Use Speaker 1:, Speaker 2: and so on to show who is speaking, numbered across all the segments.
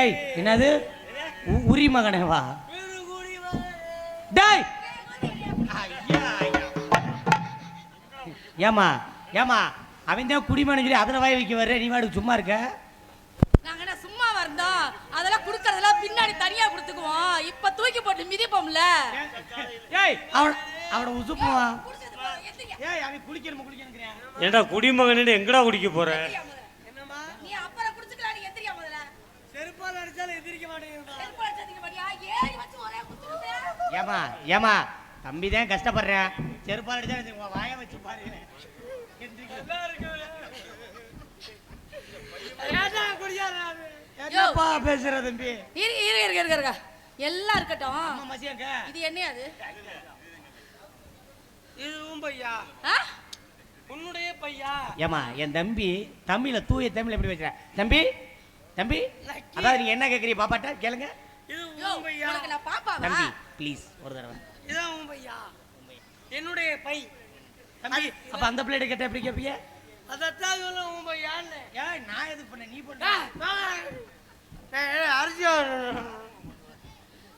Speaker 1: டேய் என்னது உரி மகனே வா டேய் ஏமா ஏமா அவன் தான் குடிமகன் சொல்லி அதில் வாய் வைக்க வர்ற நீ வாடு சும்மா இருக்க.
Speaker 2: நாங்க என்ன சும்மா வந்தோம், அதெல்லாம் குடுக்கறதெல்லாம் பின்னாடி தனியா குடுத்துக்குவோம். இப்ப தூக்கி போட்டு மிதிப்போம்ல.
Speaker 1: ஏய் அவன உசுப்புவா. ஏய் அவன் குளிக்கறேன்.
Speaker 3: ஏண்டா குடிமகனே எங்கடா குடிக்க போற?
Speaker 2: என்னம்மா நீ அப்புறம் குடிச்சுக்கலாம், நீ எந்திரியா முதல்ல.
Speaker 4: செருப்பால அடிச்சால எந்திரிக்க மாட்டேங்குது.
Speaker 2: செருப்பால அடிச்சதுக்கு பாத்தியா ஏறி வச்சு ஒரே குத்துறே.
Speaker 1: ஏமா தம்பி தான் கஷ்டப்படுறேன். செருப்பால அடிச்சா உன் வாயை வச்சு பாரு. எந்திரிக்க
Speaker 4: ஏடா குடியாராது.
Speaker 1: என்னப்பா பேசுற தம்பி?
Speaker 2: இரு எல்லாம் இருக்கட்டும்.
Speaker 1: அம்மா மசியங்க.
Speaker 2: இது என்ன அது?
Speaker 4: இதுவும் பையா. உன்னுடைய பையா.
Speaker 1: ஏமா என் தம்பி தமிழ்ல தூய தமிழ் எப்படி பேசுற? தம்பி அதாவது நீங்க என்ன கேக்குறீங்க பாப்பாட்ட கேளுங்க.
Speaker 4: இதுவும் பையா.
Speaker 2: உனக்கு நான் பாப்பாவா?
Speaker 1: தம்பி ப்ளீஸ் ஒரு தடவை.
Speaker 4: இதுவும் பையா. என்னுடைய பை.
Speaker 1: தம்பி அப்ப அந்த பிளேட் கேட்டா எப்படி கேப்பீங்க?
Speaker 4: அதத்தான் சொல்லுவோம் பையான்னு.
Speaker 1: ஏய் நான் எது பண்ண நீ பண்ண.
Speaker 4: அரிசி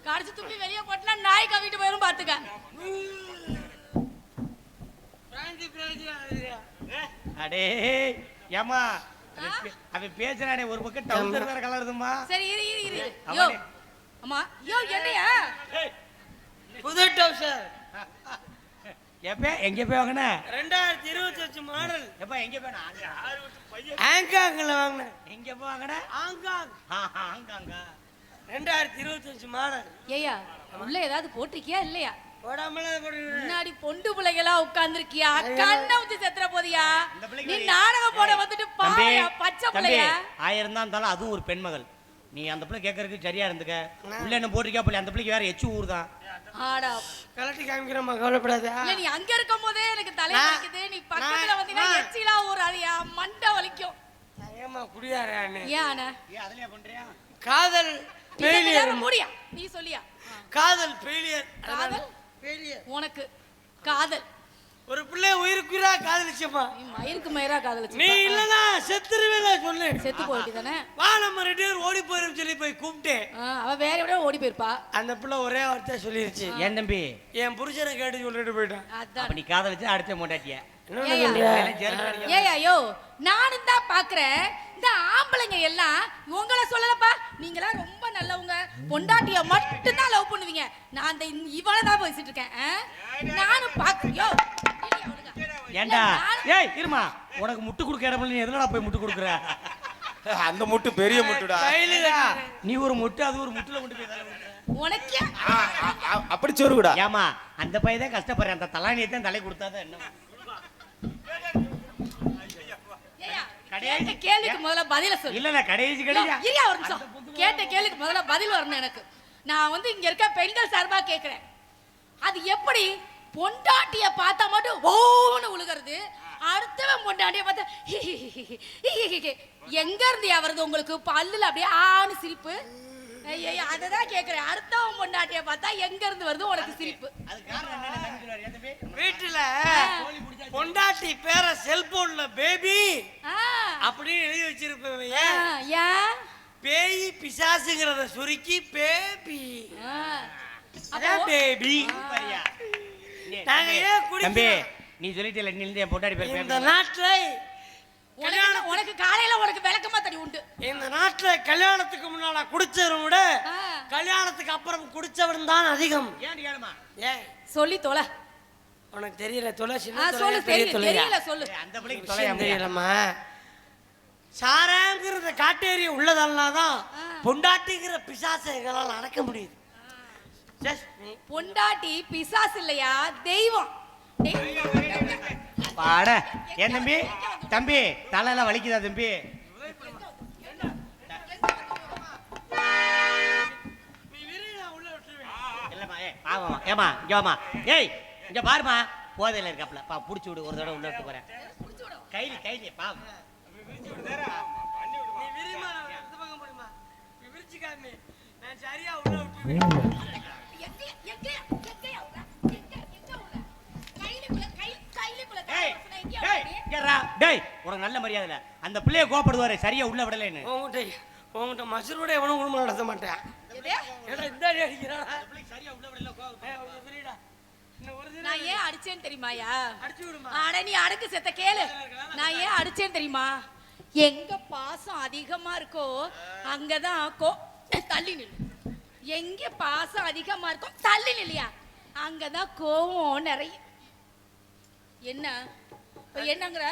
Speaker 2: கடிச்சு துப்பி வெளியே போட்டுனா நாய் கவிட்டு போயிரும் பாத்துக்க.
Speaker 1: அடே ஏமா அவன் பேசுறானே ஒரு பக்கம் டவுசர் வேற கலருதுமா.
Speaker 2: சரி இரு யோ அம்மா யோ என்னையா
Speaker 4: புது டவுசர்
Speaker 1: எங்க போய் வாங்கின?
Speaker 4: 2028 மாடல்.
Speaker 1: எப்ப எங்க போய்?
Speaker 4: ஆங்காங்ல வாங்கினேன்.
Speaker 1: எங்க போய் வாங்கின?
Speaker 4: ஆங்காங்.
Speaker 1: ஆங்காங்க
Speaker 4: 2028 மாடல்.
Speaker 2: ஏயா உள்ள ஏதாவது போட்டிருக்கியா இல்லையா?
Speaker 4: போடாமல போடுறேன்.
Speaker 2: முன்னாடி பொண்டு பிள்ளைகளா உட்கார்ந்திருக்கியா? கண்ணை ஊத்தி செத்துற போதியா? நீ நாடகம் போட வந்துட்டு பாயா பச்சை பிள்ளையா?
Speaker 1: 1000 தான் இருந்தாலும் அதுவும் ஒரு பெண்மகள். நீ அந்த பிள்ளை கேட்கறதுக்கு சரியா இருந்துக்க. உள்ள என்ன போட்டிருக்கா பிள்ளை? அந்த பிள்ளைக்கு வேற எச்சு ஊர் தான்.
Speaker 2: ஆடா
Speaker 4: கலட்டி காமிக்கிறமா, கவலைப்படாத.
Speaker 2: இல்ல நீ அங்க இருக்கும் போதே எனக்கு தலை வலிக்குது. நீ பக்கத்துல வந்தீனா எச்சிலா ஊர் அதையா மண்டை வலிக்கும்.
Speaker 4: ஏமா குடியாரானே?
Speaker 2: ஏன்
Speaker 1: அதுலயே பண்றியா?
Speaker 4: காதல் ஃபெயிலியர்.
Speaker 2: முடியா நீ சொல்லியா?
Speaker 4: காதல் ஃபெயிலியர்.
Speaker 2: காதல்
Speaker 4: ஃபெயிலியர்.
Speaker 2: உனக்கு காதல்
Speaker 4: ஒரு பிள்ளை உயிருக்குறா காதலிச்சமா.
Speaker 2: நீ மயிருக்கு மயிரா காதலிச்சு.
Speaker 4: நீ இல்லனா செத்துருவேல சொல்லு.
Speaker 2: செத்து போயிட்டு தானே.
Speaker 4: வா நம்ம 2 பேரும் ஓடி போயிரும் சொல்லி போய் கூப்பிட்டேன்.
Speaker 2: அவ வேற எവിടെ ஓடி போயிருப்பா.
Speaker 4: அந்த பிள்ளை ஒரே வார்த்தை சொல்லிருச்சு.
Speaker 1: ஏன் தம்பி?
Speaker 4: என் புருஷனை கேட்டு சொல்லிட்டு போயிட்டான்.
Speaker 1: அப்ப நீ காதலிச்சு அடுத்த மொண்டாட்டிய.
Speaker 2: ஏயா யோ நானும் தான் பாக்குறேன். இந்த ஆம்பளைங்க எல்லாம் உங்களை சொல்லலப்பா, நீங்களா ரொம்ப நல்லவங்க, பொண்டாட்டிய மட்டும் தான் லவ் பண்ணுவீங்க. நான் அந்த இவனை தான் பேசிட்டு இருக்கேன். நானும் பாக்குறியோ
Speaker 1: ஏண்டா? ஏய் இருமா, உனக்கு முட்டு கொடுக்க இடம் இல்ல, நீ எதுலடா போய் முட்டு கொடுக்குற?
Speaker 5: அந்த முட்டு பெரிய முட்டுடா.
Speaker 1: நீ ஒரு முட்டு, அது ஒரு முட்டுல கொண்டு போய்
Speaker 2: உனக்கே
Speaker 5: அப்படி சொருகுடா.
Speaker 1: ஏமா அந்த பையன் தான் கஷ்டப்படுறேன். அந்த தலானியை தான் தலை கொடுத்தாதான் என்ன?
Speaker 2: கேட்ட கேள்விக்கு முதல்ல பதில சொல்லு.
Speaker 1: இல்ல கடைசி
Speaker 2: இல்லையா ஒரு நிமிஷம். கேட்ட கேள்விக்கு முதல்ல பதில் வரணும் எனக்கு. நான் வந்து இங்க இருக்க பெண்கள் சார்பா கேக்குறேன். அது எப்படி பொண்டாட்டிய பார்த்தா மட்டும் ஓன்னு உழுகிறது, அடுத்தவன் பொண்டாட்டிய பார்த்தா எங்க இருந்து வருது உங்களுக்கு? பல்லுல அப்படியே ஆணு சிரிப்பு. அததான் கேக்குறேன். அடுத்தவன் பொண்டாட்டிய பார்த்தா எங்க இருந்து வருது உனக்கு சிரிப்பு?
Speaker 4: வீட்டுல பொண்டாட்டி பேர செல்போன்ல பேபி அப்படின்னு எழுதி வச்சிருப்பேன். பேய் பிசாசுங்கிறத சுருக்கி பேபி. அதான் பேபி. நாங்க ஏன்
Speaker 1: தம்பி நீ சொல்லிட்டே நீ என் பொண்டாட்டி பேர்
Speaker 4: இந்த நாட்டுல
Speaker 2: உனக்கு காலையில உனக்கு விளக்கமா தடி உண்டு.
Speaker 4: இந்த நாட்டுல கல்யாணத்துக்கு முன்னால குடிச்சவரை விட கல்யாணத்துக்கு அப்புறம் குடிச்சவன் தான் அதிகம்.
Speaker 1: ஏன்
Speaker 2: சொல்லி தொலை.
Speaker 4: உனக்கு தெரியல தொலை.
Speaker 2: சொல்லு தெரியல சொல்லு.
Speaker 1: அந்த பிள்ளைக்கு தொலையா
Speaker 4: தெரியலமா. சாராங்கிறத காட்டேரிய உள்ளதெல்லாம் பொண்டாட்டிங்கிற பிசாசை எங்களால் அடக்க முடியுது.
Speaker 2: பொண்டாட்டி பிசாசு இல்லையா, தெய்வம்.
Speaker 1: பாட ஏன் தம்பி? தம்பி தலையெல்லாம் வலிக்குதா தம்பி? ஏமா இங்கேமா. ஏய் இங்க பாருமா, போதையில இருக்காப்ல பா, புடிச்சு விடு. ஒரு தடவை உள்ள விட்டு போறேன். கைலி பா. உனக்கு நல்ல மரியாதை. அந்த பிள்ளைய கோபப்படுவாரு சரியா உள்ள விடலன்னு.
Speaker 4: உங்ககிட்ட மசூரோட எவனும் குடும்பம் நடத்த மாட்டேன்.
Speaker 2: எது?
Speaker 4: ஏடா இந்த அடி அடிக்கிறானா?
Speaker 2: நான் ஏன் அடிச்சேன்னு தெரியுமாயா?
Speaker 4: அடிச்சு விடுமா.
Speaker 2: அட நீ அடக்கு செத்த கேளு. நான் ஏன் அடிச்சேன்னு தெரியுமா? எங்க பாசம் அதிகமா இருக்கோ அங்கதான் தள்ளி நில்லு. எங்க பாசம் அதிகமா இருக்கோ தள்ளி நில்லையா? அங்கதான் கோவம் நிறைய. என்ன என்னங்கிற?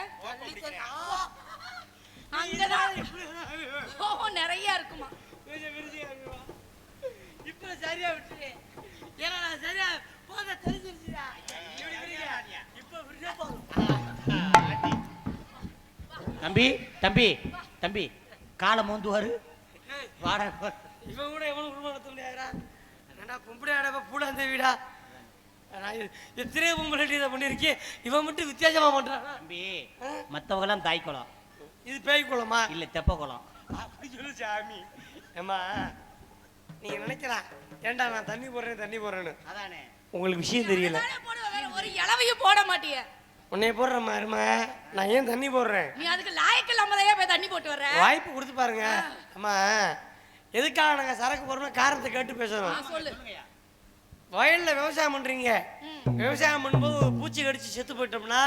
Speaker 2: அங்கதான் கோவம் நிறைய இருக்குமா?
Speaker 4: இப்ப சரியா விட்டுரு. ஏன்னா நான் சரியா போத தெரிஞ்சிருச்சுடா. இப்ப விட்டுட்டா போதும்.
Speaker 1: தம்பி தம்பி தம்பி காலை மோந்துவாரு வாடா.
Speaker 4: இவன் கூட எவனும் குடும்பம் நடத்த முடியாதுடா. என்னடா பொம்பளை ஆடப்ப பூடாந்த வீடா. நான் எத்தனையோ பொம்பளை இதை பண்ணியிருக்கேன். இவன் மட்டும் வித்தியாசமா பண்றான்.
Speaker 1: தம்பி மற்றவங்களாம் தாய் குளம்,
Speaker 4: இது பேய் குளமா?
Speaker 1: இல்ல தெப்ப குளம்.
Speaker 4: அப்படி சொல்லு சாமி. ஏமா நீங்க நினைக்கலாம் ஏன்டா நான் தண்ணி போடுறேன்னு.
Speaker 1: அதானே
Speaker 4: உங்களுக்கு விஷயம் தெரியல.
Speaker 2: ஒரு இளவையும் போட மாட்டிய.
Speaker 4: உன்னைய போடுற மாதிரிமா நான் ஏன் தண்ணி போடுறேன்?
Speaker 2: நீ அதுக்கு லாயக்கு இல்லாமதையா போய் தண்ணி போட்டு வர்ற.
Speaker 4: வாய்ப்பு கொடுத்து பாருங்க. அம்மா எதுக்காக நாங்க சரக்கு போறோம்னா காரணத்தை கேட்டு பேசணும்.
Speaker 2: சொல்லு.
Speaker 4: வயல்ல விவசாயம் பண்றீங்க. விவசாயம் பண்ணும்போது ஒரு பூச்சி கடிச்சு செத்து போயிட்டோம்னா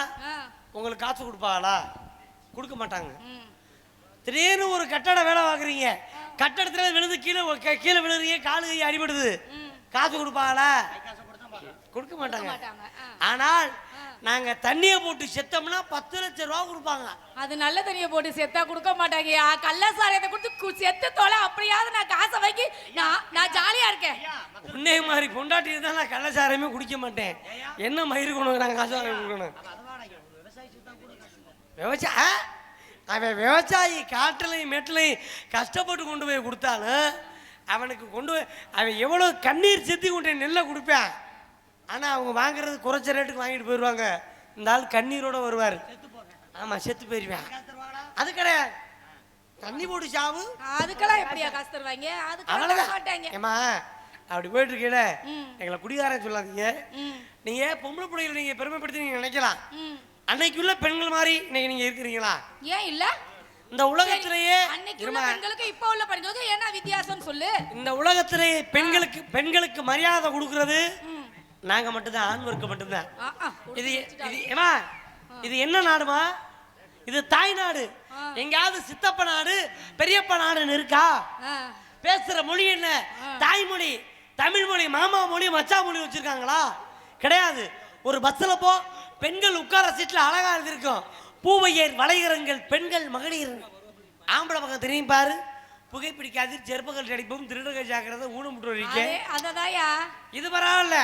Speaker 4: உங்களுக்கு காசு கொடுப்பாங்களா? கொடுக்க மாட்டாங்க. திடீர்னு ஒரு கட்டட வேலை பார்க்குறீங்க. கட்டடத்துல விழுந்து கீழே விழுறீங்க, காலு கை அடிபடுது. காசு கொடுப்பாங்களா? கொடுக்க மாட்டாங்க. ஆனால் நாங்க தண்ணியை போட்டு செத்தோம்னா 10 லட்சம் ரூபா கொடுப்பாங்க.
Speaker 2: அது நல்ல தண்ணியை போட்டு செத்தா கொடுக்க மாட்டாங்க. கள்ள சாரியத்தை கொடுத்து செத்து தோலை அப்படியாவது நான் காசை வாங்கி நான் ஜாலியா இருக்கேன்.
Speaker 4: உன்னே மாதிரி பொண்டாட்டி இருந்தா நான் கள்ளச்சாரமே குடிக்க மாட்டேன். என்ன மயிறு கொண்டு நாங்கள் காசு வாங்கி கொடுக்கணும்? அவன் விவசாயி காட்டுலையும் மேட்டுலையும் கஷ்டப்பட்டு கொண்டு போய் கொடுத்தாலும் அவனுக்கு அவன் எவ்வளோ கண்ணீர் செத்தி கொண்டு நெல்லை கொடுப்பேன். ஆனால் அவங்க வாங்குறது குறைச்ச ரேட்டுக்கு வாங்கிட்டு போயிடுவாங்க. இந்த ஆள் கண்ணீரோட வருவார். ஆமாம், செத்து போயிருவேன். அது கிடையாது. தண்ணி போட்டு சாவு.
Speaker 2: அதுக்கெல்லாம் எப்படியா காசு தருவாங்க? அதுக்கெல்லாம் மாட்டாங்க.
Speaker 4: ஏமா அப்படி போயிட்டு இருக்கீல, எங்களை குடிகாரன் சொல்லாதீங்க. நீங்க பொம்பளை பிள்ளைகளை நீங்க பெருமைப்படுத்தி நீங்க நினைக்கலாம். அன்னைக்குள்ள பெண்கள் மாதிரி இன்னைக்கு நீங்க இருக்கிறீங்களா?
Speaker 2: ஏன் இல்ல?
Speaker 4: இந்த உலகத்திலேயே
Speaker 2: பெண்களுக்கு இப்ப உள்ள பெண்களுக்கு என்ன வித்தியாசம் சொல்லு.
Speaker 4: இந்த உலகத்திலேயே பெண்களுக்கு மரியாதை கொடுக்கறது நாங்க மட்டும்தான், ஆண் வர்க்கம் மட்டும்தான். இது என்ன நாடுமா? இது தாய் நாடு. எங்கயாவது சித்தப்ப நாடு பெரியப்ப நாடுன்னு இருக்கா? பேசுற மொழி என்ன? தாய்மொழி, தமிழ் மொழி, மாமா மொழி, மச்சா மொழி வச்சிருக்காங்களா? கிடையாது. ஒரு பஸ்ல போ, பெண்கள் உட்கார சீட்ல அழகா இருக்கும். பூவையர் வளைகரங்கள் பெண்கள் மகளிர். ஆம்பளை பக்கம் தெரியும் பாரு. புகைப்பிடிக்காது, செருப்பங்கள் அடிப்போம், திருடக ஜாக்கிரதை, ஊனமுட்டு இது பரவாயில்ல.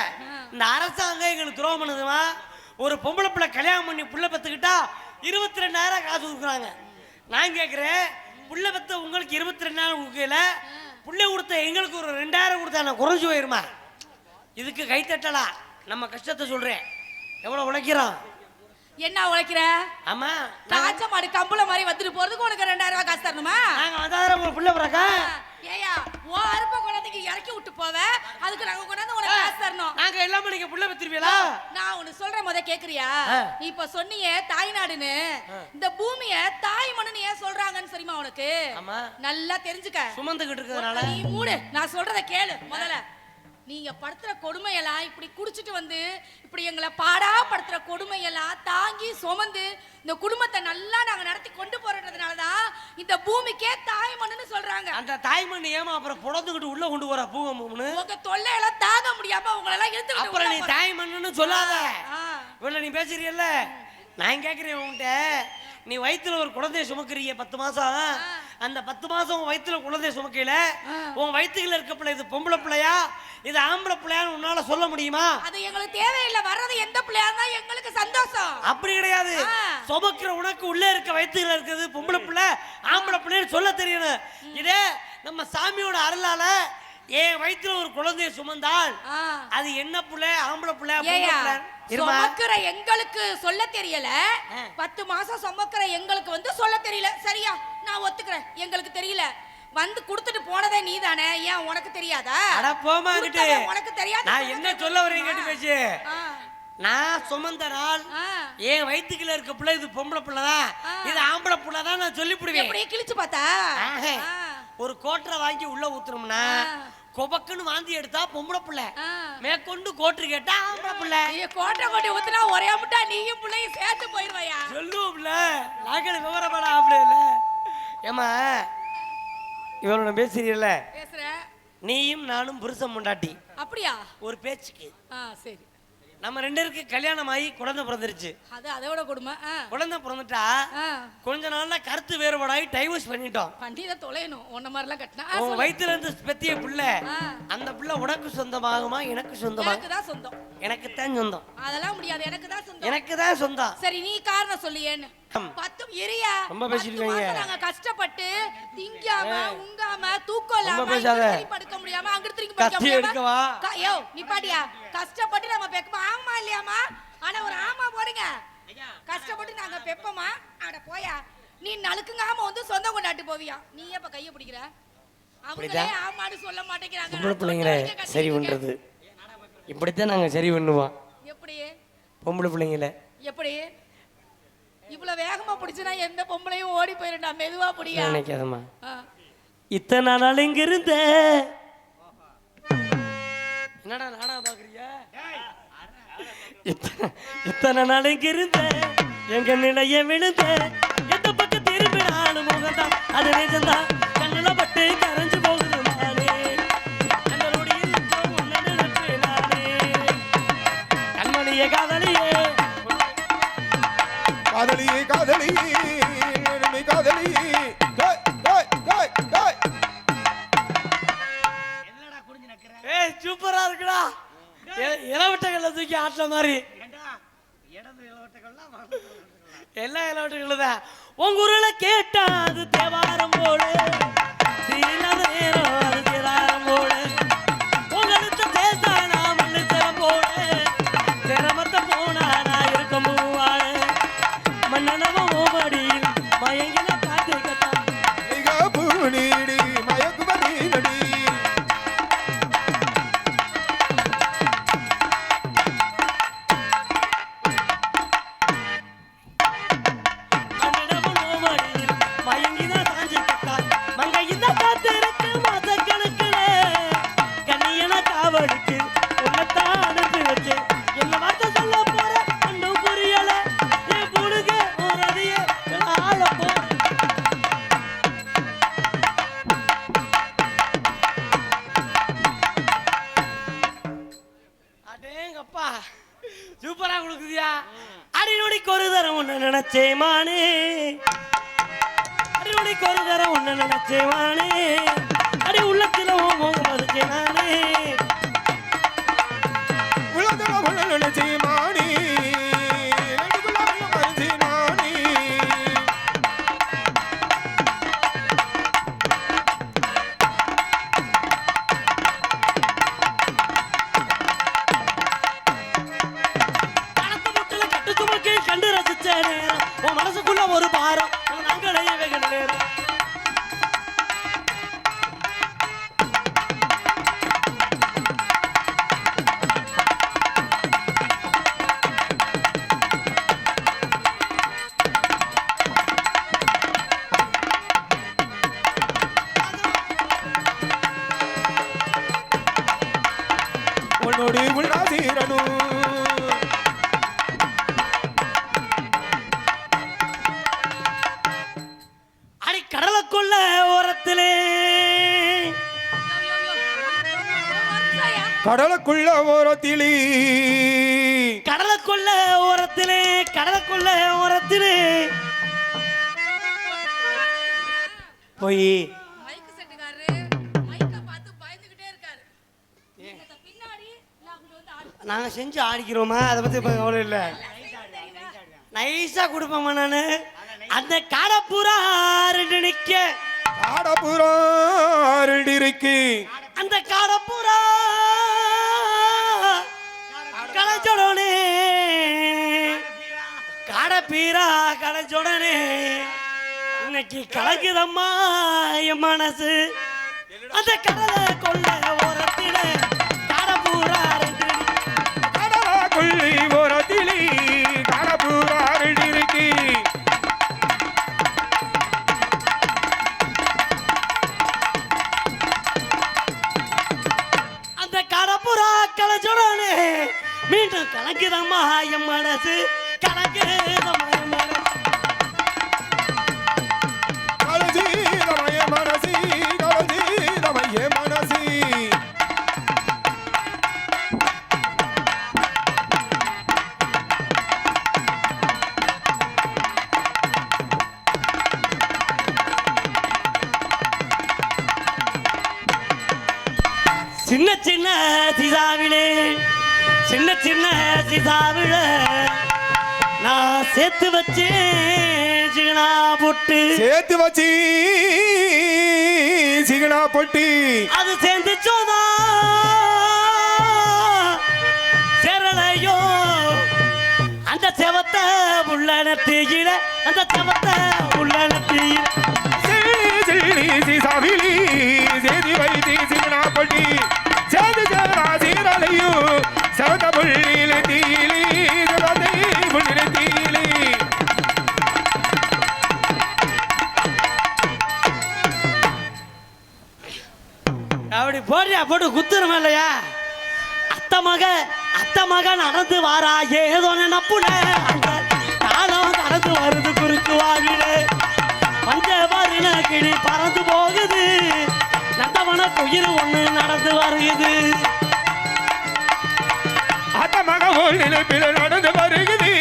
Speaker 4: இந்த அரசாங்கம் எங்களுக்கு துரோகம் பண்ணுதுமா? ஒரு பொம்பளை பிள்ளை கல்யாணம் பண்ணி புள்ள பெத்துக்கிட்டா 22,000 காசு கொடுக்குறாங்க. நான் கேட்கிறேன், புள்ள பெத்த உங்களுக்கு 22,000 கொடுக்கல, புள்ளை கொடுத்த எங்களுக்கு ஒரு 2,000 கொடுத்தா நான் குறைஞ்சு போயிருமா? இதுக்கு கைத்தட்டலாம். நம்ம கஷ்டத்தை சொல்றேன். எவ்வளவு உழைக்கிறோம்?
Speaker 2: என்ன உழைக்கிற?
Speaker 4: ஆமா,
Speaker 2: காச்ச மாடு கம்பள மாதிரி வந்துட்டு போறதுக்கு உனக்கு 2,000 ரூபாய் காசு தரணுமா?
Speaker 4: நாங்க வந்தாதான் ஒரு புள்ள பிறக்கா.
Speaker 2: ஏயா ஓ அறுப்ப கொண்டாந்துக்கு இறக்கி விட்டு போவ, அதுக்கு நாங்க கொண்டாந்து உனக்கு காசு தரணும்.
Speaker 4: நாங்க எல்லாமே நீங்க புள்ள பெத்துருவீங்களா?
Speaker 2: நான் உன்னை சொல்ற முத கேக்குறியா? நீ இப்ப சொன்னியே தாய்நாடுன்னு, இந்த பூமிய தாய் மண்ணுன்னு ஏன் சொல்றாங்கன்னு தெரியுமா உனக்கு? நல்லா தெரிஞ்சுக்க.
Speaker 4: சுமந்துகிட்டு இருக்கிறதுனால.
Speaker 2: நீ மூடு, நான் சொல்றத கேளு முதல்ல. நீங்க படுத்துற கொடுமையெல்லாம் இப்படி குடிச்சிட்டு வந்து இப்படி எங்களை பாடா படுத்துற கொடுமையெல்லாம் தாங்கி சுமந்து இந்த குடும்பத்தை நல்லா நாங்க நடத்தி கொண்டு போறதுனாலதான் இந்த பூமிக்கே தாய்மண்ணுன்னு சொல்றாங்க.
Speaker 4: அந்த தாய்மண் ஏமா அப்புறம் புடந்துக்கிட்டு உள்ள கொண்டு போற பூமம்னு
Speaker 2: உங்க தொல்லையெல்லாம் தாங்க முடியாம உங்களை எல்லாம் எடுத்து
Speaker 4: அப்புறம் நீ தாய்மண்ணுன்னு சொல்லாத. இவ்வளவு நீ பேசுறீல்ல, நான் கேட்கிறேன் உன்கிட்ட. நீ வயிற்றுல ஒரு குழந்தைய சுமக்கிறீங்க 10 மாசம். அந்த 10 மாசம் உன் வயிற்றுல குழந்தைய சுமக்கையில உன் வயிற்றுல இருக்க பிள்ளை இது பொம்பளை பிள்ளையா இது ஆம்பளை பிள்ளையான்னு உன்னால சொல்ல முடியுமா?
Speaker 2: அது எங்களுக்கு தேவையில்லை. வர்றது எந்த பிள்ளையா இருந்தா எங்களுக்கு சந்தோஷம்.
Speaker 4: அப்படி கிடையாது. சுமக்கிற உனக்கு உள்ள இருக்க வயிற்றுல இருக்கிறது பொம்பளை பிள்ளை ஆம்பளை பிள்ளைன்னு சொல்ல தெரியணும். இதே நம்ம சாமியோட அருளால என் வயிற்றுல ஒரு குழந்தைய சுமந்தால் அது என்ன பிள்ளை, ஆம்பளை பிள்ளை
Speaker 2: சுமக்கிற எங்களுக்கு சொல்ல தெரியல. 10 மாசம் சுமக்கிற எங்களுக்கு வந்து சொல்ல தெரியல. சரியா, நான் ஒத்துக்கிறேன். எங்களுக்கு தெரியல. வந்து குடுத்துட்டு போனதே நீ தானே, ஏன் உனக்கு தெரியாதா?
Speaker 4: அட போமா கிட்ட.
Speaker 2: உனக்கு தெரியாது.
Speaker 4: நான் என்ன சொல்ல வரேன் கேட்டு பேசு. நான் சுமந்த நாள் என் வயிற்றுக்குள்ள இருக்க பிள்ளை இது பொம்பளை பிள்ளைதான், இது ஆம்பளை பிள்ளைதான் நான் சொல்லிவிடுவேன்.
Speaker 2: அப்படியே கிழிச்சு பார்த்தா
Speaker 4: ஒரு கோட்டரை வாங்கி உள்ள ஊத்துனோம்னா கொபக்குன்னு வாந்தி எடுத்தா பொம்பளை பிள்ளை, மேற்கொண்டு கோட்டரு கேட்டா ஆம்பளை பிள்ளை.
Speaker 2: கோட்டை கொட்டி ஊத்துனா ஒரே முட்டா நீயும் பிள்ளையும் சேர்த்து போயிருவையா?
Speaker 4: சொல்லுவோம்ல, நாங்கள் விவரப்பட அப்படி இல்லை. ஏமா இவரோட பேசுறீல்ல,
Speaker 2: பேசுறேன்.
Speaker 4: நீயும் நானும் புருஷன் முண்டாட்டி.
Speaker 2: அப்படியா?
Speaker 4: ஒரு பேச்சுக்கு
Speaker 2: சரி.
Speaker 4: நம்ம 2 பேருக்கு கல்யாணம் ஆகி குழந்தை பிறந்துருச்சு.
Speaker 2: அது அதோட கொடுமை.
Speaker 4: குழந்தை பிறந்துட்டா கொஞ்ச நாள்ல கருத்து வேறுபாடாகி டைவர்ஸ் பண்ணிட்டோம்.
Speaker 2: பண்டித தொலையணும் உன்ன மாதிரிலாம் கட்டினா.
Speaker 4: உன் வயித்துல இருந்து பெத்திய பிள்ளை, அந்த பிள்ளை உனக்கு சொந்தமாகுமா எனக்கு சொந்தமா?
Speaker 2: எனக்கு தான் சொந்தம்.
Speaker 4: எனக்கு தான் சொந்தம்.
Speaker 2: அதெல்லாம் முடியாது, எனக்கு தான் சொந்தம்.
Speaker 4: எனக்கு தான் சொந்தம்.
Speaker 2: சரி நீ காரணம் சொல்லியேன்னு. 10 இரியா
Speaker 4: ரொம்ப பேசிருக்கீங்க.
Speaker 2: நாங்க கஷ்டப்பட்டு திங்காம உங்காம தூக்கம் இல்லாம படுக்க முடியாம அங்க திரும்பி படிக்க முடியாம. யோ நிப்பாட்டியா, கஷ்டப்பட்டு நம்ம பெக்கமா ஆமா இல்லையாமா? ஆனா ஒரு ஆமா போடுங்க. கஷ்டப்பட்டு நாங்க பெப்பமா. அட போயா, நீ நலுக்குங்காம வந்து சொந்தம் கொண்டாட்டு போவியா? நீ ஏப்ப கைய பிடிக்கிற? அவங்களே ஆமான்னு சொல்ல மாட்டேங்கிறாங்க.
Speaker 4: பொம்பளை பிள்ளைங்களே சரி பண்றது இப்படித்தான் நாங்க சரி பண்ணுவோம்.
Speaker 2: எப்படி
Speaker 4: பொம்பளை பிள்ளைங்களே
Speaker 2: எப்படி இவ்வளவு வேகமா பிடிச்சுனா எந்த பொம்பளையும் ஓடி போயிருண்டா? மெதுவா பிடியா.
Speaker 4: நினைக்காதம்மா. இத்தனை நாள் இங்க இருந்த என்னடா நாடா பாக்குறியா? இத்தனை நாள் இங்க இருந்த எங்க நிலைய விழுந்த எந்த பக்கம் திரும்பினாலும் முகந்தான் அது நிஜம்தான். கண்ணுல பட்டு கரைஞ்சு போகுது நானே, கண்மணியே காதலியே
Speaker 5: காதலியே காதலியே காதலியே.
Speaker 4: ஏய் சூப்பரா இருக்குடா. இளவட்டங்கள்ல தூக்கி ஆட்டுற மாதிரி எல்லா இளவட்டங்களும் தான். உங்க ஊர்ல கேட்டா அது தேவாரம் போல, சீலாத நேரம் அது தேவாரம் போல, உங்களுக்கு சேர்த்தா நான் மண்ணுத்தரம் போல, சிரமத்தை போனா நான் இருக்க மூவாழ மன்னனவ ஓமடியில் மயங்கின காத்து கத்தா
Speaker 5: பூனீடி மயக்குமதி நடி.
Speaker 4: சூப்பரா கொடுக்குதியா. அடிநொடிக்கு ஒரு தரம் ஒண்ணு நினைச்சேமானே, அடிநொடிக்கு ஒரு தரம் ஒண்ணு நினைச்சேமானே, அடி உள்ளத்துல மதிச்சே நானே,
Speaker 5: உள்ளத்துல ஒண்ணு நினைச்சேமானே, மதிச்சே நானே.
Speaker 4: கண்டு ரசிச்ச நேரம் உன் மனசுக்குள்ள ஒரு பாரம் நாங்களே வெகு நேரம்.
Speaker 5: உன்னோடு உள்ராசீரனும்
Speaker 4: கடலுக்குள்ள ஓரத்திலே,
Speaker 5: கடலுக்குள்ள ஓரத்திலே,
Speaker 4: கடலுக்குள்ள ஓரத்திலே, கடலுக்குள்ள ஓரத்திலே போய்
Speaker 2: மைக் செட்டுக்காரரு மைக்க பார்த்து பயந்துகிட்டே இருக்காரு. பின்னாடி
Speaker 4: நாங்க செஞ்சு ஆடிக்கிறோமா, அதை பத்தி கவலை இல்லை. நைஸா கொடுப்போமா நானு. அந்த காடப்புறா ரெண்டு நிக்க,
Speaker 5: காடப்புறா ரெண்டு இருக்கு,
Speaker 4: அந்த காடப்புறா களைச்சோடனே, காடப்பீரா களைச்சோடனே இன்னைக்கு கலக்குதம்மா என் மனசு. அந்த கடலை கொள்ள ஓரத்தில காடப்புறா ரெண்டு,
Speaker 5: கடலை கொள்ளி ஓரத்திலே காடப்புறா ரெண்டு இருக்கு.
Speaker 4: சொன்னானே மீண்டும் கலக்குதம்மா என் மனசு கலக்குதம்மா என் மனசு
Speaker 5: கலஜீதமய மனசி கலஜீதமய மனசி
Speaker 4: சின்ன சின்ன சிசாவிலே சின்ன சின்ன சிசாவில நான் சேர்த்து வச்சேன் சிகனா பொட்டு
Speaker 5: சேர்த்து வச்சி சிகனா பொட்டி
Speaker 4: அது சேர்ந்து சோதா சேரலையோ அந்த செவத்த உள்ளனத்தியில அந்த செவத்த உள்ளனத்தியில
Speaker 5: சிசாவிலி சேதி வைத்தி சிகனா பொட்டி சேது சேரா சீரலையோ சவத புள்ளில தீலி சவதை புள்ளில தீலி
Speaker 4: அப்படி போடுறியா போட்டு குத்துறமா இல்லையா அத்த மக நடந்து வாரா ஏதோ நினப்புல அந்த காலம் கடந்து வருது குறுக்கு வாவில பஞ்சவரின கிளி பறந்து போகுது நந்தவன குயில் ஒண்ணு நடந்து வருகுது
Speaker 5: அத்த மக போல் நினைப்பில நடந்து வருகுது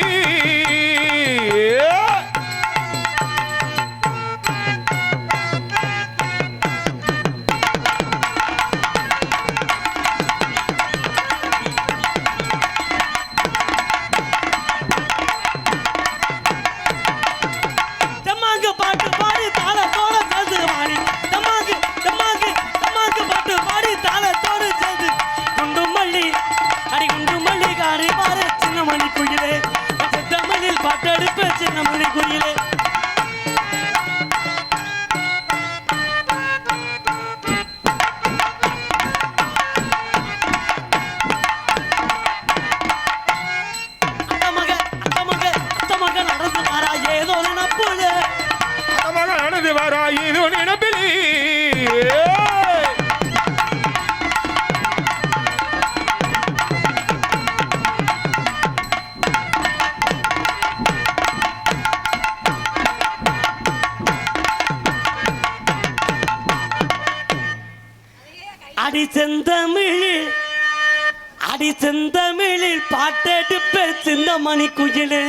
Speaker 4: தம்மாங்கு பாட்டு பாடி தாளத்தோட சேர்ந்து வாடி தம்மாங்கு தம்மாங்கு தம்மாங்கு பாட்டு பாடி தாளத்தோடு சேர்ந்து குண்டு மல்லி அடி குண்டு மல்லி காரி பாரு சின்ன மணி குயிலே சித்தமணில் பாட்டு எடுப்ப சின்ன மணி குயிலே அத்த மக நடந்து வாரா ஏதோ நினப்புல
Speaker 5: அத்த மக நடந்து வரா இது நினைப்பிலி
Speaker 4: அடி செந்தமிழில் பாட்டெடுப்ப சின்ன மணி குயிலே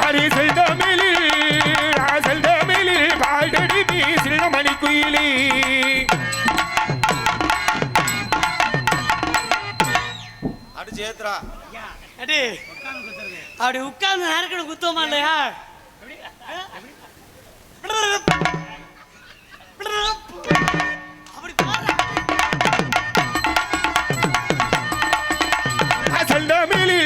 Speaker 5: அரிசல் தமிழில் பாடடி சின்ன மணி குயிலி அடி சேத்ரா
Speaker 4: அடி அப்படி உட்கார்ந்து நேரக்கணும் குத்தமா இல்லையா அப்படி பாரு
Speaker 5: அசல் தமிழில்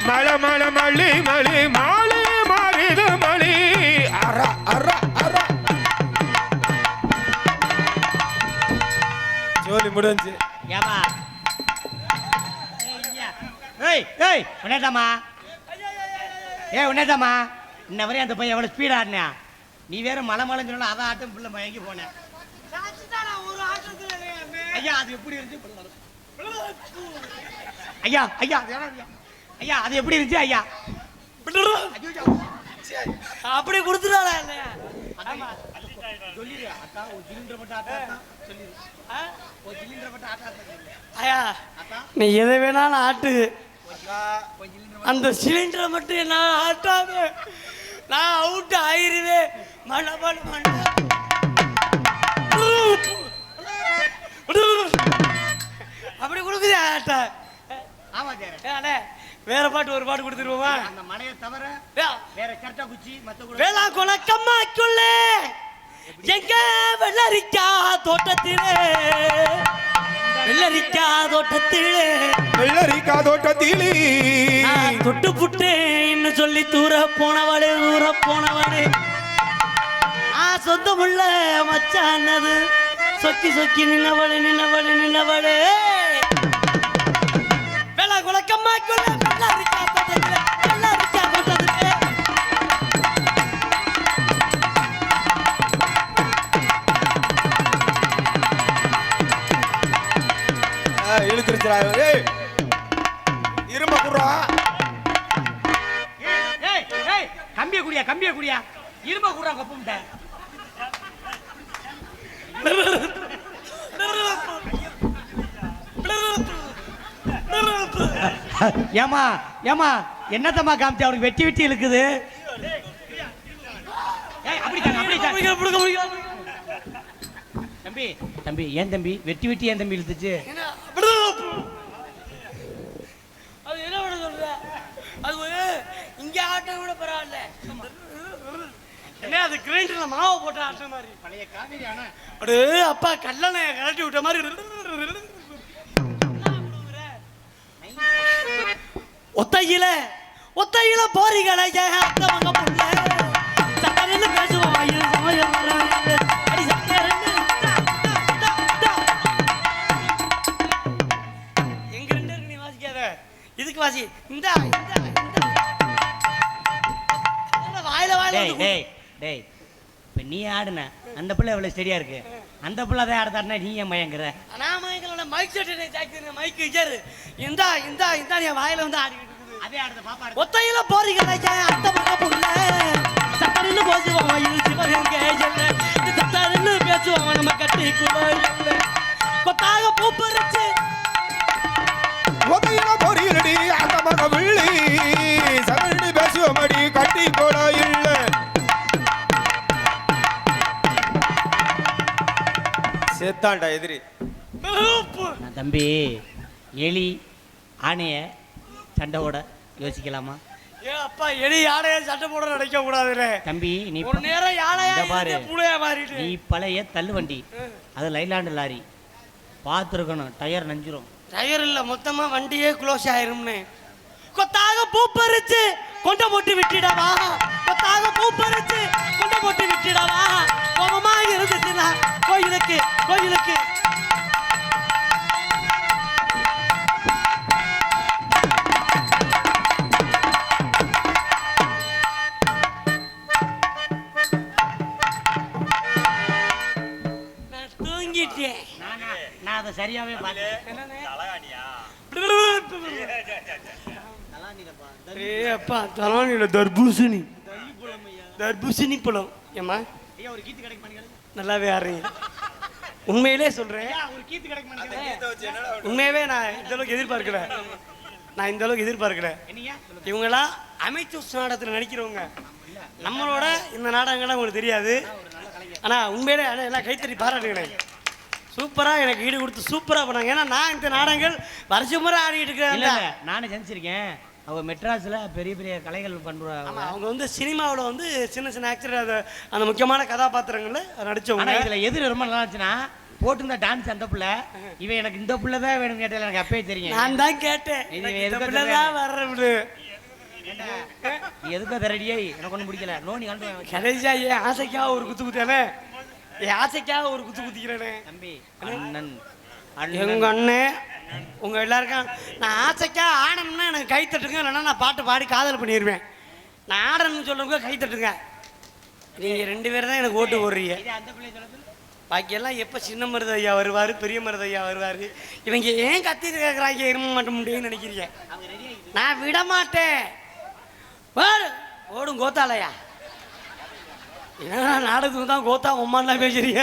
Speaker 5: மல மல மல்லி மலி மாலி மாறிது மலி அற அற அற ஜோலி முடிஞ்சு
Speaker 1: ஏமா ஏய் ஏய் உன்னதாமா உன்னதாமா இன்ன வரையும் அந்த பையன் எவ்வளவு ஸ்பீடா ஆடினா நீ வேற மலை மலைன்னு சொன்னா அதை ஆட்டம் பிள்ளை மயங்கி போனேன் ஐயா அது எப்படி இருந்துச்சு ஐயா ஐயா ஐயா அது எப்படி இருந்துச்சு ஐயா
Speaker 4: அப்படி கொடுத்துட்டாளா இல்லையா
Speaker 1: சொல்லிடு அக்கா ஒரு சிலிண்டர் மட்டும் ஆட்டா சொல்லிடு ஒரு சிலிண்டர் மட்டும் ஆட்டா
Speaker 4: ஐயா நீ எதை வேணாலும் ஆட்டு அந்த சிலிண்டரை மட்டும் என்ன ஆட்டாத நான் அவுட் ஆயிருவேன் மழை மழை மழை அப்படி கொடுக்குது ஆட்ட
Speaker 1: ஆமா
Speaker 4: அண்ணே வேற பாட்டு ஒரு பாட்டு கொடுத்துருவோமா
Speaker 1: அந்த மலையை தவிர வேற கரெக்டா குச்சி மத்த கூட
Speaker 4: வேளா கொலக்கம்மாக்குள்ளே எங்க வெள்ளரிக்கா தோட்டத்திலே வெள்ளரிக்கா தோட்டத்திலே
Speaker 5: வெள்ளரிக்கா தோட்டத்திலே
Speaker 4: தொட்டு புட்டேன்னு சொல்லி தூர போனவளே சொந்தமுள்ள மச்சானது சொக்கி சொக்கி நின்னவளே நின்னவளே நின்னவளே வெள்ள குலக்கம்மா குல வெள்ள இருக்கா தட்டத்துல வெள்ள இருக்கா தட்டத்துல
Speaker 5: இழுத்துருச்சுடா. ஏய் இரும்ப குடுறா.
Speaker 1: ஏய் ஏய் கம்பிய குடியா இரும்ப குடுறா கொப்பும்ட்ட. ஏமா ஏமா என்னத்தம்மா காமிச்சு அவனுக்கு வெட்டி வெட்டி இழுக்குது. ஏய் அப்படி தம்பி தம்பி ஏன் தம்பி வெட்டி வெட்டி ஏன் தம்பி இழுத்துச்சு?
Speaker 4: அது என்ன பண்ண சொல்ற? அது இங்க ஆட்ட விட பரவாயில்ல. என்ன அது கிரைண்டர்ல மாவு போட்ட ஆட்ட மாதிரி பழைய காமெடி. ஆனா அடே அப்பா கல்லணைய கலட்டி விட்ட மாதிரி. ஒத்தையில ஒத்தையில போறீங்களா அத்த மங்க புள்ள சக்கரன்னு பேசுவோம் ஐயோ சமயம் அடி சக்கரன்னு எங்க ரெண்டு இருக்கு நீ வாசிக்காத இதுக்கு வாசி இந்த வாயில வாயில
Speaker 1: டேய் டேய் இப்ப நீ ஆடுன அந்த பிள்ளை எவ்வளவு ஸ்டெடியா இருக்கு. அந்த பிள்ளை தான் ஆடுதாருன்னா நீ ஏன் மயங்குற?
Speaker 4: நான் மயங்கல மைக் செட் ஜாக்கிரதை மைக் இஜர் இந்த நீ வாயில வந்து ஆடிட்டு இருக்குது.
Speaker 1: அதே ஆடுத பாப்பா.
Speaker 4: ஒத்தையில போறீங்களா அத்த மங்க புள்ள சக்கரன்னு பேசுவோம் ஐயோ சிவகங்க ஜல்ல இது சக்கரன்னு பேசுவோம் நம்ம கட்டி குள்ள கொத்தாக பூ பறிச்சு
Speaker 5: ஒத்தையில பொரியலடி அந்த மக விள்ளி சகடி பேசுவமடி கட்டி போட இல்ல. செத்தாண்டா எதிரி.
Speaker 1: தம்பி எலி ஆணைய சண்டை ஓட யோசிக்கலாமா?
Speaker 4: ஏ அப்பா எலி யானைய சட்டை போட நினைக்க கூடாதுல
Speaker 1: தம்பி. நீ
Speaker 4: ஒரு நேரம் யானையா
Speaker 1: பாரு
Speaker 4: புளையா மாறிட்டு
Speaker 1: நீ பழைய தள்ளு வண்டி அது லைலாண்டு லாரி பார்த்துருக்கணும். டயர் நஞ்சிரும்.
Speaker 4: டயர் இல்ல மொத்தமா வண்டியே க்ளோஸ் ஆயிரும்னு கொத்தாக பூ பறிச்சு கொண்ட போட்டு விட்டுடவா கொத்தாக பூ பறிச்சு கொண்ட போட்டு விட்டுடவா கோபமா இருந்துச்சுன்னா கோயிலுக்கு கோயிலுக்கு நான் தூங்கிட்டேன்.
Speaker 1: நான் அதை சரியாவே பார்த்தேன்.
Speaker 4: அப்பா தலானில தர்பூசணி தர்பூசணி பழம் ஏமா
Speaker 1: ஒரு கீத்து கிடைக்குமா?
Speaker 4: நல்லாவே ஆடுறீங்க. உண்மையிலே சொல்றேன்
Speaker 1: ஒரு கீத்து கிடைக்குமா?
Speaker 4: உண்மையாவே நான் இந்த அளவுக்கு எதிர்பார்க்கல. இவங்கெல்லாம் அமைச்சர் நாடகத்தில் நடிக்கிறவங்க. நம்மளோட இந்த நாடகங்கள்லாம் உங்களுக்கு தெரியாது. ஆனா உண்மையிலே எல்லாம் கைத்தறி பாராட்டுகிறேன். சூப்பரா எனக்கு ஈடு கொடுத்து சூப்பரா பண்ணாங்க. ஏன்னா நான் இந்த நாடகங்கள் வருஷம் முறை ஆடிட்டு இருக்கிறேன்.
Speaker 1: நானும் ஜனிச்சிருக்கேன். அவங்க மெட்ராஸ்ல பெரிய பெரிய கலைகள் பண்றாங்க.
Speaker 4: அவங்க வந்து சினிமாவில் வந்து சின்ன சின்ன ஆக்டர் அந்த முக்கியமான கதாபாத்திரங்கள்ல நடிச்சவங்க.
Speaker 1: இதுல எது ரொம்ப நல்லா இருந்துச்சுன்னா போட்டுருந்த டான்ஸ் அந்த பிள்ளை. இவன் எனக்கு இந்த பிள்ளை தான் வேணும் கேட்டல எனக்கு அப்பயே தெரியும்.
Speaker 4: நான் தான் கேட்டேன் வர்றது
Speaker 1: எதுக்கோ தரடியே எனக்கு ஒன்றும் பிடிக்கல. நோனி
Speaker 4: கடைசியா என் ஆசைக்காக ஒரு குத்து குத்தானே என் ஆசைக்காக ஒரு குத்து குத்திக்கிறேனே
Speaker 1: தம்பி. அண்ணன்
Speaker 4: எங்க அண்ணன் உங்க எல்லாருக்கும் நான் ஆசைக்கா ஆடணும்னா எனக்கு கை தட்டுங்க. இல்லைன்னா நான் பாட்டு பாடி காதல் பண்ணிடுவேன். நான் ஆடணும்னு சொல்றவங்க கை தட்டுங்க. நீங்க 2 பேரும் தான் எனக்கு ஓட்டு போடுறீங்க. பாக்கியெல்லாம் எப்போ சின்ன மருது ஐயா வருவார் பெரிய மருது ஐயா வருவார். இவங்க ஏன் கத்திட்டு கேட்குறாங்க இரும மாட்ட முடியும்னு நினைக்கிறீங்க. நான் விட மாட்டேன். ஓடும் கோத்தாலையா என்ன நாடகத்துக்கு தான் கோத்தா உம்மான்லாம் பேசுறீங்க.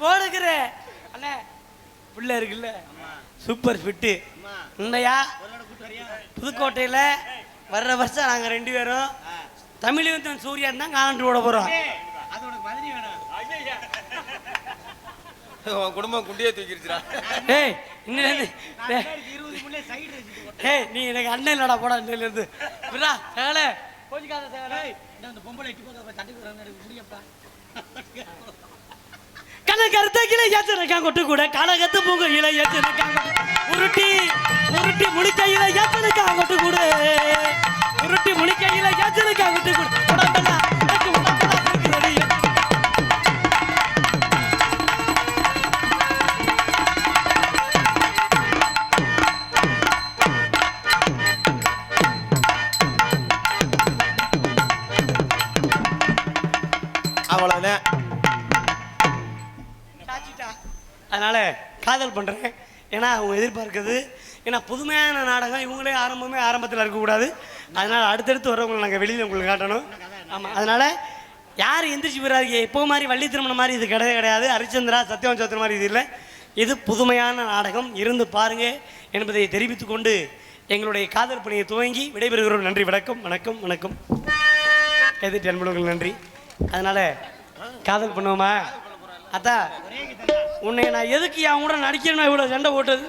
Speaker 4: போடுக்கிற அண்ணே பிள்ளை இருக்குல்ல சூப்பர் ஃபிட்டு இல்லையா? புதுக்கோட்டையில் வர்ற வருஷம் நாங்கள் 2 பேரும் தமிழ் சூரியன் தான் காலண்டு ஓட போகிறோம்.
Speaker 5: குடும்பம் குண்டியே தூக்கிடுச்சுடா.
Speaker 4: ஏய் இன்னிலேருந்து ஏய் நீ எனக்கு அண்ணன் இல்லடா போடா இன்னிலேருந்து விடா சேலை கோச்சிக்காத சேலை இந்த பொம்பளை கணக்கருத்த கிளை ஏற்றிருக்கான் கொட்டு கூட கனகத்து பூங்க இலை ஏற்றிருக்காங்க உருட்டி உருட்டி முடிக்கையில ஏற்றிருக்கான் கொட்டு கூட உருட்டி முடிக்கையில ஏற்றிருக்கான் கொட்டு கூட
Speaker 5: அவ்வளவுதான்.
Speaker 4: அதனால காதல் பண்றேன். ஏன்னா அவங்க எதிர்பார்க்குறது, ஏன்னா புதுமையான நாடகம் இவங்களே ஆரம்பத்தில் இருக்கக்கூடாது. அதனால அடுத்தடுத்து வரவங்களை நாங்கள் வெளியில் உங்களுக்கு காட்டணும். ஆமாம், அதனால யார் எந்திரிச்சு போயிடாதீங்க. இப்போ மாதிரி வள்ளி திருமணம் மாதிரி இது கிடையாது. ஹரிச்சந்திரா சத்யவன் சௌத்ரி மாதிரி இது இல்லை. இது புதுமையான நாடகம், இருந்து பாருங்க என்பதை தெரிவித்து கொண்டு எங்களுடைய காதல் பணியை துவங்கி விடைபெறுகிறோம். நன்றி, வணக்கம் வணக்கம் வணக்கம். எதிர்த்து அன்புகள் நன்றி. அதனால காதல் பண்ணுவோமா? அத்தா, உன்னை நான் எதுக்கு என் கூட நடிக்கணும் இவ்வளோ சண்டை போட்டது?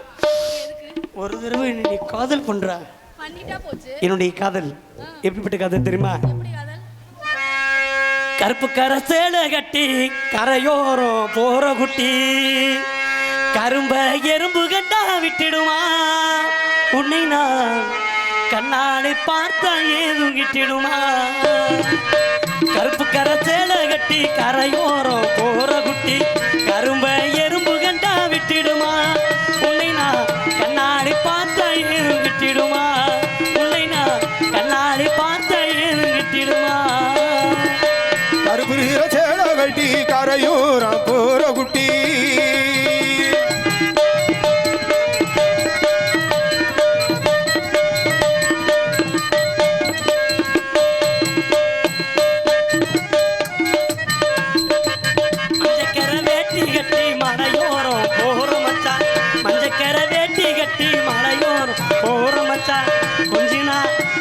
Speaker 4: ஒரு தடவை நீ காதல் பண்ற, என்னுடைய காதல் எப்படிப்பட்ட காதல் தெரியுமா? கருப்பு கரை சேலை கட்டி கரையோரம் போற குட்டி, கரும்ப எறும்பு கண்டா விட்டுடுமா, உன்னை நான் கண்ணாடி பார்த்தா ஏதும் கிட்டிடுமா. கருப்பு கரை சேலை கட்டி கரையோரம் போற குட்டி, கரும்ப எறும்பு கண்டா விட்டுடுமா, உன்னை நான் கண்ணாடி பார்த்தா ஏதும் கிட்டிடுமா, உன்னை நான் கண்ணாடி பார்த்தா ஏதும் கிட்டிடுமா.
Speaker 5: கருப்பு சேலை கட்டி கரையோரம் போற குட்டி,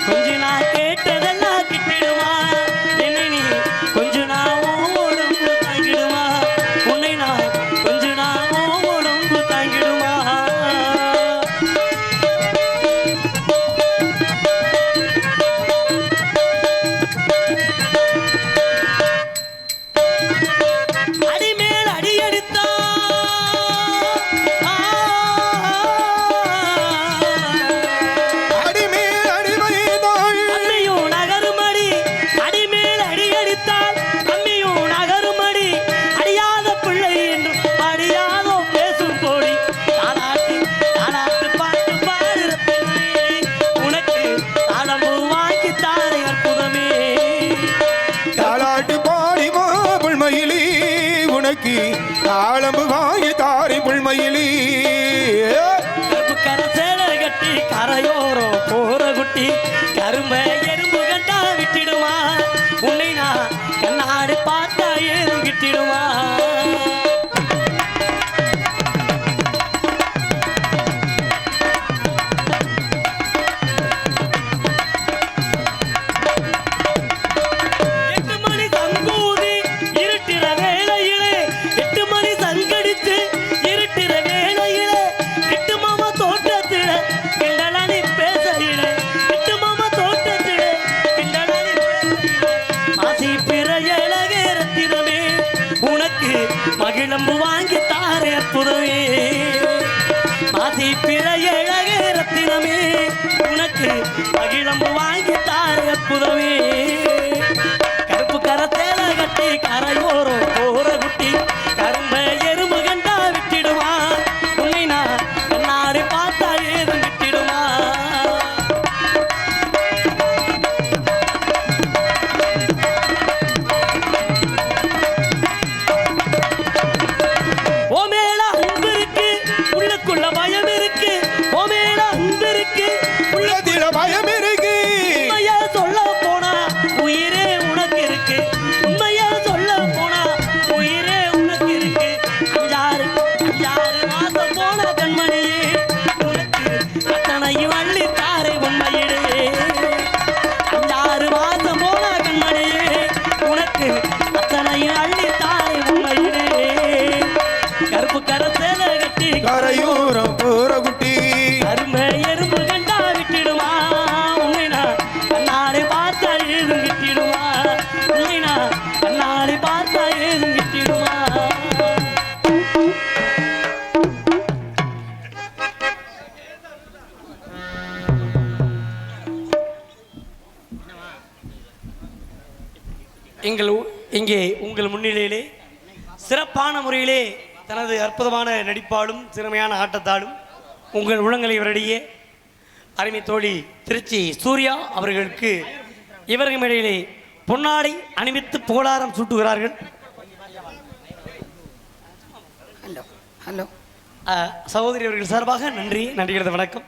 Speaker 4: கொஞ்சினா கேட்டதெல்லாம் கிட்டிடுமா, என்னை நீ கொஞ்சினா உடம்பு தாங்கிடுமா, உன்னை நான் கொஞ்சினா உடம்பு தாங்கிடுமா. அடிமேல் அடி அடித்தா
Speaker 5: தாளம்பு வாங்கி தாரி புல்மயிலி.
Speaker 4: கருப்பு கரை சேலை கட்டி கரையோரம் போற குட்டி, கரும்ப எறும்பு கண்டா விட்டிடுமா, உன்னை நான் கண்ணாடி பார்த்தா ஏதும் கிட்டிடுமா. மகிழம்பு வாங்கி தாரே அற்புதமே, மாசி பிற அழகே ரத்தினமே, உனக்கு மகிழம்பு வாங்கி தாரே அற்புதமே. கருப்பு கரை சேலை கட்டி கரையோரம் போற குட்டி, கரும்ப எறும்பு கண்டா விட்டிடுமா, உன்னை நான் கண்ணாடி பார்த்தா ஏதும் விட்டிடுமா. பயம் இருக்கு, ஓமேல அன்பு இருக்கு, உள்ளத்தில பயம் இருக்கு. உண்மையா சொல்ல போனா உயிரே உனக்கு இருக்கு, உண்மையா சொல்ல போனா உயிரே உனக்கு இருக்கு. அஞ்சாறு மாசம் போன கண்மணியே, உனக்கு அத்தனையும் அள்ளி தாரை உண்மையிடு. அஞ்சாறு மாசம் போன கண்மணியே, உனக்கு அத்தனையும் அள்ளி தாரை உண்மையிடு. கருப்பு கரை சேலை கட்டி
Speaker 5: கரையோரம் போற குட்டி,
Speaker 4: கரும்ப எறும்பு கண்டா விட்டிடுமா, உன்னை நான் கண்ணாடி பார்த்தா ஏதும் கிட்டிடுமா, உன்னை நான் கண்ணாடி பார்த்தா ஏதும் கிட்டிடுமா. இங்கே உங்கள் முன்னிலையிலே சிறப்பான முறையிலே தனது அற்புதமான நடிப்பாலும் திறமையான ஆட்டத்தாலும் உங்கள் உள்ளங்களை இவரிடையே அருமை தோழி திருச்சி சூர்யா அவர்களுக்கு இவர்கள் இடையிலே பொன்னாடை அணிவித்து புகழாரம் சூட்டுகிறார்கள்.
Speaker 6: ஹலோ ஹலோ
Speaker 4: சகோதரி அவர்கள் சார்பாக நன்றி, நன்றிகளது வணக்கம்.